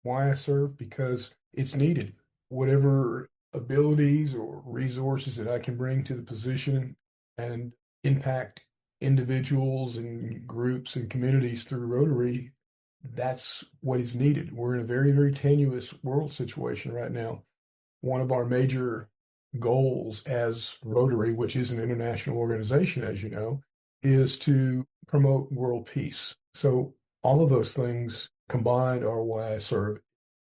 Why I serve? Because it's needed. Whatever abilities or resources that I can bring to the position and impact individuals and groups and communities through Rotary, that's what is needed. We're in a very, very tenuous world situation right now. One of our major goals as Rotary, which is an international organization, as you know, is to promote world peace. So all of those things combined are why I serve.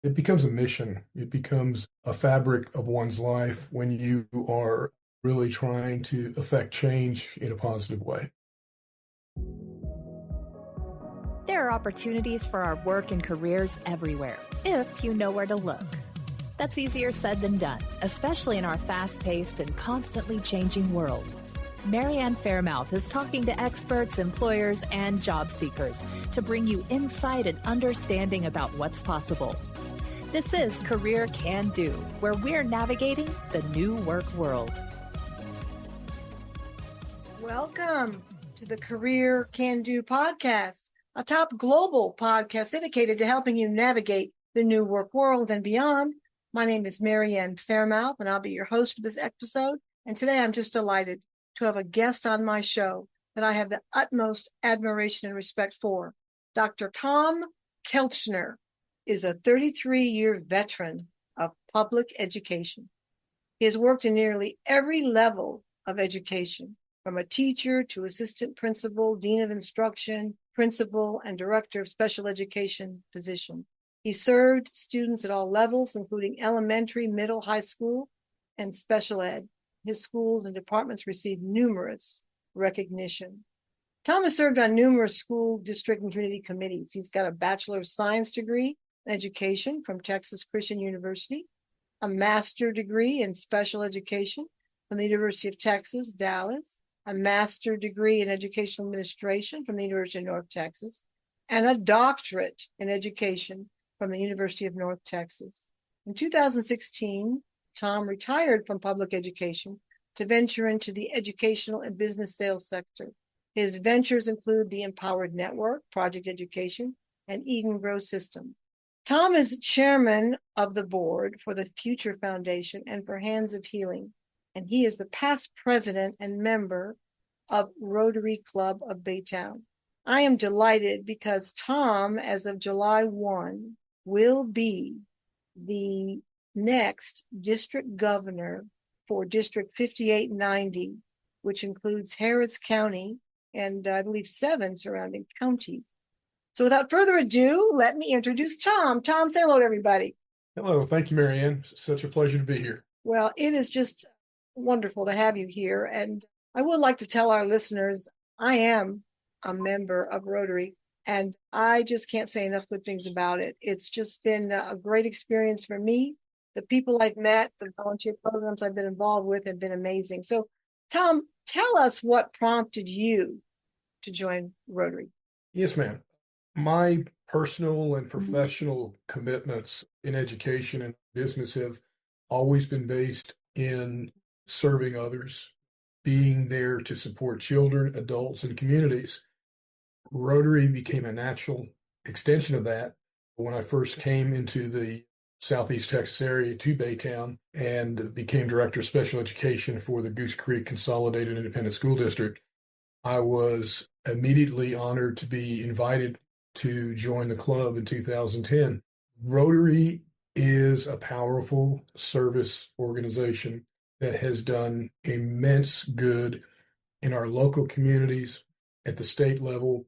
It becomes a mission. It becomes a fabric of one's life when you are really trying to affect change in a positive way. There are opportunities for our work and careers everywhere, if you know where to look. That's easier said than done, especially in our fast-paced and constantly changing world. Mary Ann Faremouth is talking to experts, employers, and job seekers to bring you insight and understanding about what's possible. This is Career Can Do, where we're navigating the new work world. Welcome to the Career Can Do podcast, a top global podcast dedicated to helping you navigate the new work world and beyond. My name is Mary Ann Faremouth, and I'll be your host for this episode. And today I'm just delighted to have a guest on my show that I have the utmost admiration and respect for. Dr. Tom Kelchner is a 33-year veteran of public education. He has worked in nearly every level of education, from a teacher to assistant principal, dean of instruction, principal, and director of special education positions. He served students at all levels, including elementary, middle, high school, and special ed. His schools and departments received numerous recognition. Tom has served on numerous school, district, and community committees. He's got a Bachelor of Science degree in education from Texas Christian University, a master's degree in special education from the University of Texas, Dallas, a master's degree in educational administration from the University of North Texas, and a doctorate in education from the University of North Texas. In 2016, Tom retired from public education to venture into the educational and business sales sector. His ventures include the Empowered Network, Project Education, and Eden Grow Systems. Tom is chairman of the board for the Future Foundation and for Hands of Healing, and he is the past president and member of Rotary Club of Baytown. I am delighted because Tom, as of July 1, will be the next district governor for District 5890, which includes Harris County and I believe 7 surrounding counties. So without further ado, let me introduce Tom. Tom, say hello to everybody. Hello. Thank you, Mary Ann. Such a pleasure to be here. Well, it is just wonderful to have you here. And I would like to tell our listeners, I am a member of Rotary, and I just can't say enough good things about it. It's just been a great experience for me. The people I've met, the volunteer programs I've been involved with have been amazing. So, Tom, tell us what prompted you to join Rotary. Yes, ma'am. My personal and professional commitments in education and business have always been based in serving others, being there to support children, adults, and communities. Rotary became a natural extension of that when I first came into the Southeast Texas area to Baytown and became director of special education for the Goose Creek Consolidated Independent School District. I was immediately honored to be invited to join the club in 2010. Rotary is a powerful service organization that has done immense good in our local communities at the state level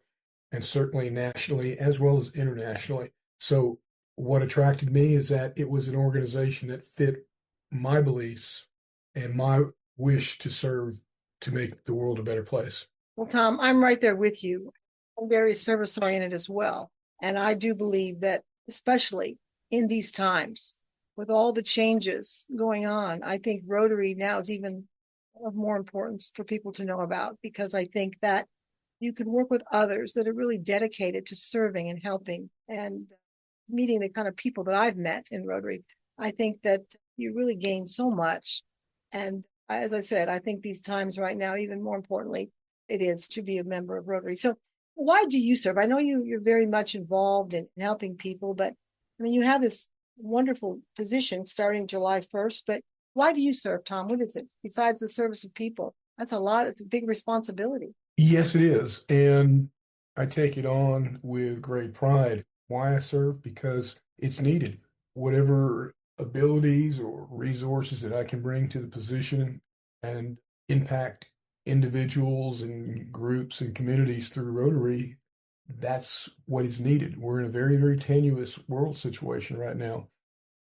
and certainly nationally as well as internationally. So what attracted me is that it was an organization that fit my beliefs and my wish to serve to make the world a better place. Well, Tom, I'm right there with you. I'm very service-oriented as well. And I do believe that, especially in these times, with all the changes going on, I think Rotary now is even of more importance for people to know about, because I think that you can work with others that are really dedicated to serving and helping and meeting the kind of people that I've met in Rotary. I think that you really gain so much. And as I said, I think these times right now, even more importantly, it is to be a member of Rotary. So why do you serve? I know you're very much involved in helping people, but I mean, you have this wonderful position starting July 1st, but why do you serve, Tom? What is it besides the service of people? That's a lot. It's a big responsibility. Yes, it is. And I take it on with great pride. Why I serve? Because it's needed. Whatever abilities or resources that I can bring to the position and impact individuals and groups and communities through Rotary, that's what is needed. We're in a very, very tenuous world situation right now.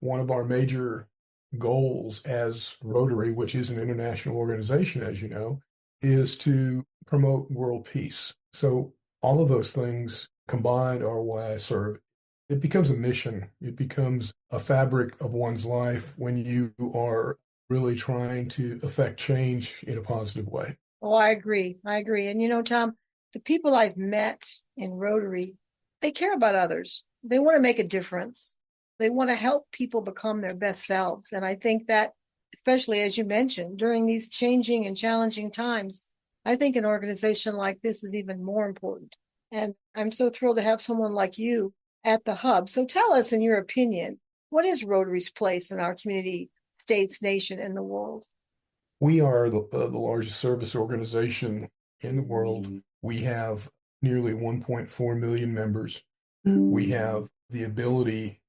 One of our major goals as Rotary, which is an international organization, as you know, is to promote world peace. So all of those things combined are why I serve. It becomes a mission. It becomes a fabric of one's life when you are really trying to affect change in a positive way. Oh, I agree. I agree. And Tom, the people I've met in Rotary, they care about others. They want to make a difference. They want to help people become their best selves. And I think that, especially as you mentioned, during these changing and challenging times, I think an organization like this is even more important. And I'm so thrilled to have someone like you at the hub. So tell us, in your opinion, what is Rotary's place in our community, states, nation, and the world? We are the largest service organization in the world. We have nearly 1.4 million members. We have the ability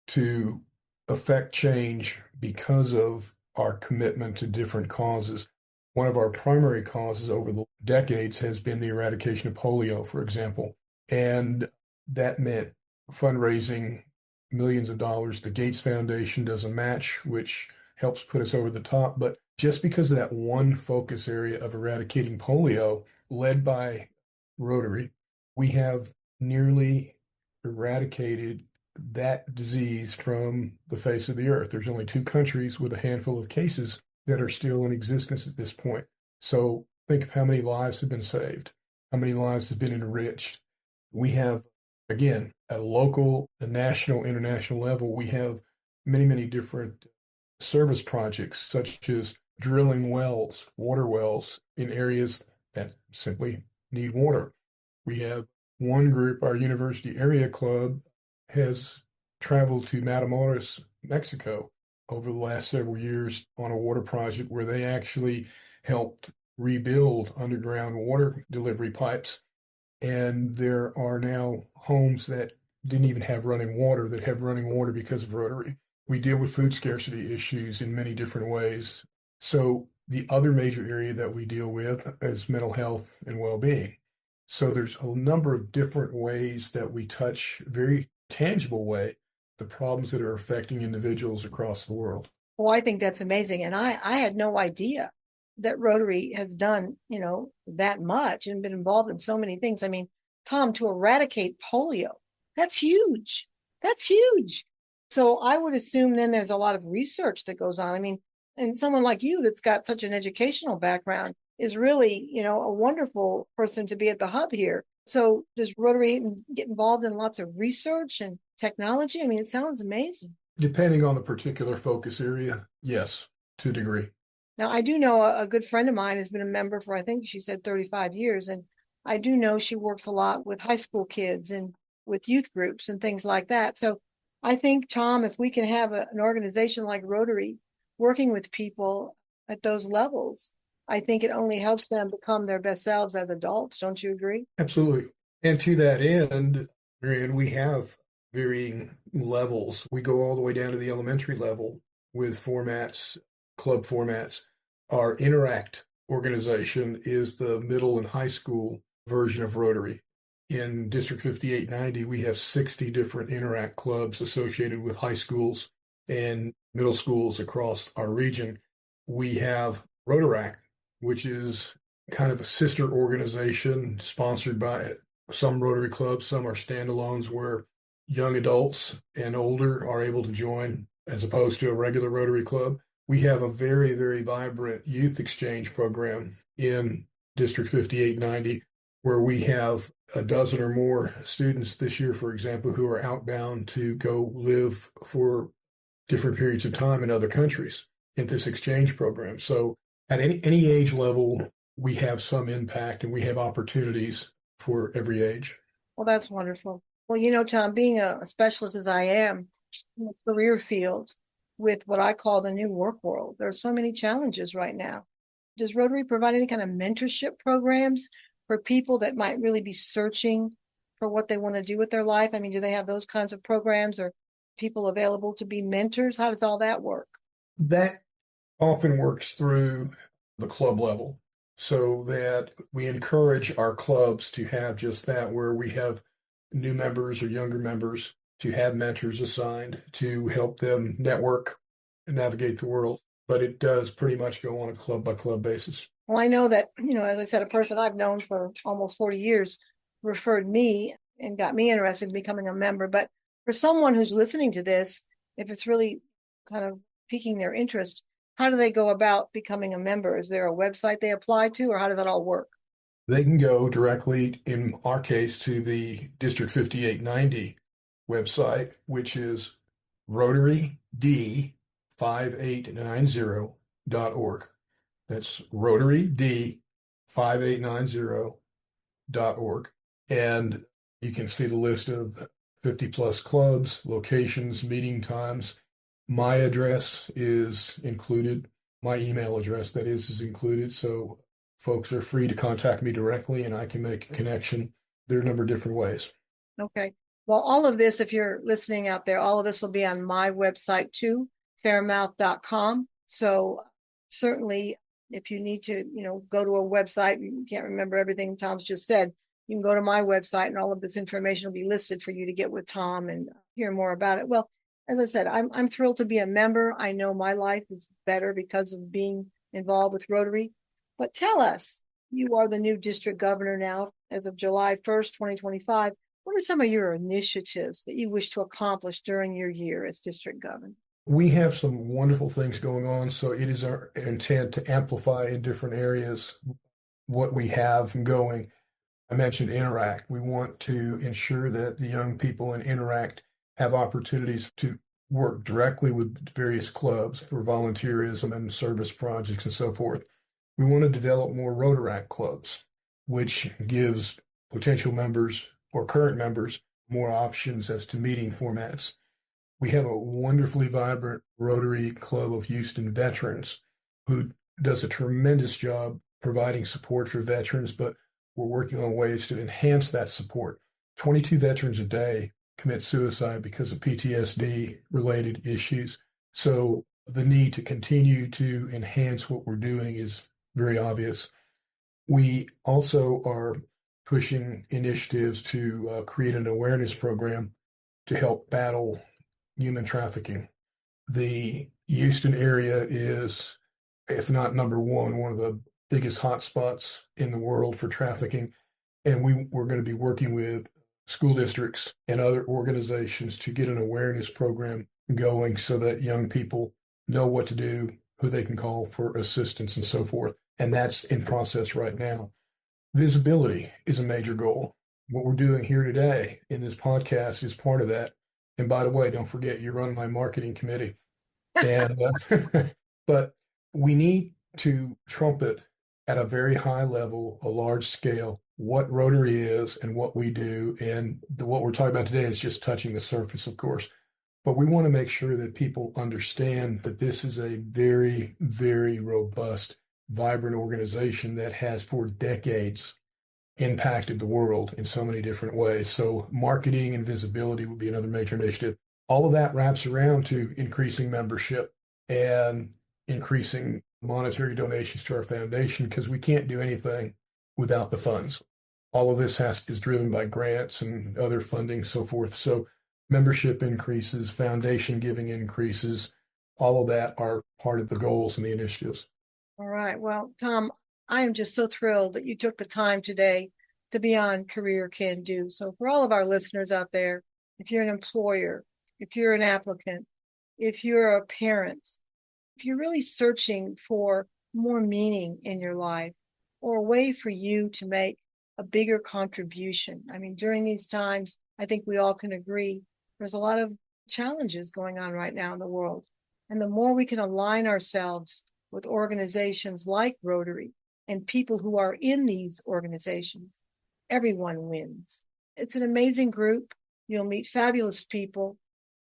to affect change because of our commitment to different causes. One of our primary causes over the decades has been the eradication of polio, for example. And that meant fundraising millions of dollars. The Gates Foundation does a match, which helps put us over the top. But just because of that one focus area of eradicating polio, led by Rotary, we have nearly eradicated that disease from the face of the earth. There's only 2 countries with a handful of cases that are still in existence at this point. So think of how many lives have been saved, how many lives have been enriched. We have, again, at a local, a national, international level, we have many, many different service projects, such as drilling wells, water wells in areas that simply need water. We have one group, our University Area Club, has traveled to Matamoros, Mexico over the last several years on a water project where they actually helped rebuild underground water delivery pipes. And there are now homes that didn't even have running water that have running water because of Rotary. We deal with food scarcity issues in many different ways. So the other major area that we deal with is mental health and well-being. So there's a number of different ways that we touch, very tangible way, the problems that are affecting individuals across the world. Well, I think that's amazing. And I had no idea that Rotary has done, that much and been involved in so many things. I mean, Tom, to eradicate polio, that's huge. That's huge. So I would assume then there's a lot of research that goes on. I mean, and someone like you that's got such an educational background is really, a wonderful person to be at the hub here. So does Rotary get involved in lots of research and technology? I mean, it sounds amazing. Depending on the particular focus area, yes, to a degree. Now, I do know a good friend of mine has been a member for, I think she said 35 years. And I do know she works a lot with high school kids and with youth groups and things like that. So I think, Tom, if we can have an organization like Rotary working with people at those levels, I think it only helps them become their best selves as adults. Don't you agree? Absolutely. And to that end, Mary Ann, we have varying levels. We go all the way down to the elementary level with formats, club formats. Our Interact organization is the middle and high school version of Rotary. In District 5890, we have 60 different Interact clubs associated with high schools and middle schools across our region. We have Rotaract, which is kind of a sister organization sponsored by some Rotary clubs. Some are standalones where young adults and older are able to join as opposed to a regular Rotary club. We have a very, very vibrant youth exchange program in District 5890 where we have a dozen or more students this year, for example, who are outbound to go live for different periods of time in other countries in this exchange program. So at any age level, we have some impact and we have opportunities for every age. Well, that's wonderful. Well, Tom, being a specialist as I am in the career field with what I call the new work world, there are so many challenges right now. Does Rotary provide any kind of mentorship programs for people that might really be searching for what they want to do with their life? I mean, do they have those kinds of programs or people available to be mentors? How does all that work? That often works through the club level so that we encourage our clubs to have just that, where we have new members or younger members to have mentors assigned to help them network and navigate the world. But it does pretty much go on a club by club basis. Well, I know that, as I said, a person I've known for almost 40 years referred me and got me interested in becoming a member. But for someone who's listening to this, if it's really kind of piquing their interest, how do they go about becoming a member? Is there a website they apply to, or how does that all work? They can go directly, in our case, to the District 5890 website, which is RotaryD5890.org. That's RotaryD5890.org. And you can see the list of 50 plus clubs, locations, meeting times. My address is included. My email address, that is included. So folks are free to contact me directly and I can make a connection. There are a number of different ways. Okay. Well, all of this, if you're listening out there, all of this will be on my website too, faremouth.com. So certainly if you need to, go to a website, you can't remember everything Tom's just said, you can go to my website and all of this information will be listed for you to get with Tom and hear more about it. Well, as I said, I'm thrilled to be a member. I know my life is better because of being involved with Rotary. But tell us, you are the new district governor now as of July 1st, 2025. What are some of your initiatives that you wish to accomplish during your year as district governor? We have some wonderful things going on, so it is our intent to amplify in different areas what we have going. I mentioned Interact. We want to ensure that the young people in Interact have opportunities to work directly with various clubs for volunteerism and service projects and so forth. We want to develop more Rotaract clubs, which gives potential members or current members more options as to meeting formats. We have a wonderfully vibrant Rotary Club of Houston veterans who does a tremendous job providing support for veterans, but we're working on ways to enhance that support. 22 veterans a day commit suicide because of PTSD related issues. So the need to continue to enhance what we're doing is very obvious. We also are pushing initiatives to create an awareness program to help battle human trafficking. The Houston area is, if not number one of the biggest hotspots in the world for trafficking. And we're going to be working with school districts and other organizations to get an awareness program going so that young people know what to do, who they can call for assistance and so forth. And that's in process right now. Visibility is a major goal. What we're doing here today in this podcast is part of that. And by the way, don't forget, you're on my marketing committee. And but we need to trumpet at a very high level, a large scale, what Rotary is and what we do. And what we're talking about today is just touching the surface, of course. But we want to make sure that people understand that this is a very, very robust, vibrant organization that has for decades impacted the world in so many different ways. So marketing and visibility will be another major initiative. All of that wraps around to increasing membership and increasing monetary donations to our foundation, because we can't do anything without the funds. All of this is driven by grants and other funding, so forth. So membership increases, foundation giving increases, all of that are part of the goals and the initiatives. All right. Well, Tom, I am just so thrilled that you took the time today to be on Career Can Do. So for all of our listeners out there, if you're an employer, if you're an applicant, if you're a parent, if you're really searching for more meaning in your life or a way for you to make a bigger contribution. I mean, during these times, I think we all can agree there's a lot of challenges going on right now in the world. And the more we can align ourselves with organizations like Rotary and people who are in these organizations, everyone wins. It's an amazing group. You'll meet fabulous people.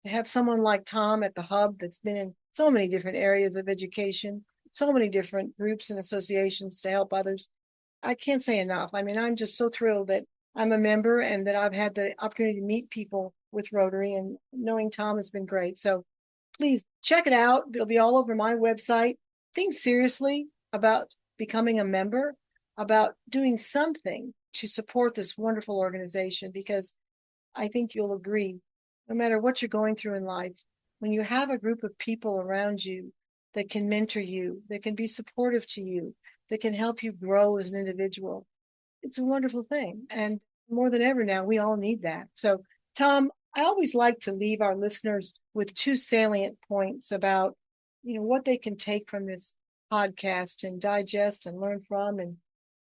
To have someone like Tom at the hub that's been in so many different areas of education, so many different groups and associations to help others. I can't say enough. I mean, I'm just so thrilled that I'm a member and that I've had the opportunity to meet people with Rotary, and knowing Tom has been great. So please check it out. It'll be all over my website. Think seriously about becoming a member, about doing something to support this wonderful organization, because I think you'll agree, no matter what you're going through in life, when you have a group of people around you that can mentor you, that can be supportive to you, that can help you grow as an individual, it's a wonderful thing. And more than ever now, we all need that. So, Tom, I always like to leave our listeners with two salient points about, what they can take from this podcast and digest and learn from and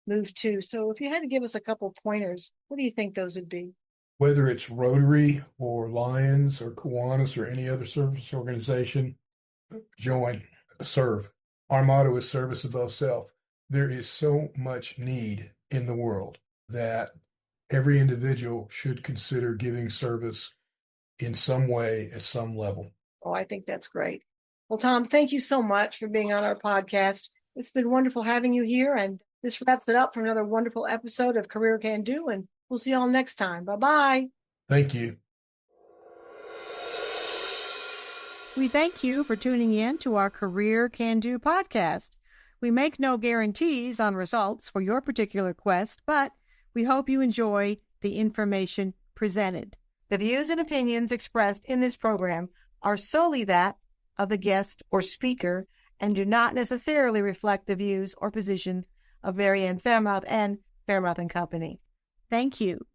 move to. So if you had to give us a couple pointers, what do you think those would be? Whether it's Rotary or Lions or Kiwanis or any other service organization, join, serve. Our motto is service above self. There is so much need in the world that every individual should consider giving service in some way at some level. Oh, I think that's great. Well, Tom, thank you so much for being on our podcast. It's been wonderful having you here, and this wraps it up for another wonderful episode of Career Can Do, and we'll see you all next time. Bye-bye. Thank you. We thank you for tuning in to our Career Can Do podcast. We make no guarantees on results for your particular quest, but we hope you enjoy the information presented. The views and opinions expressed in this program are solely that of the guest or speaker and do not necessarily reflect the views or positions of Mary Ann Faremouth and Faremouth and Company. Thank you.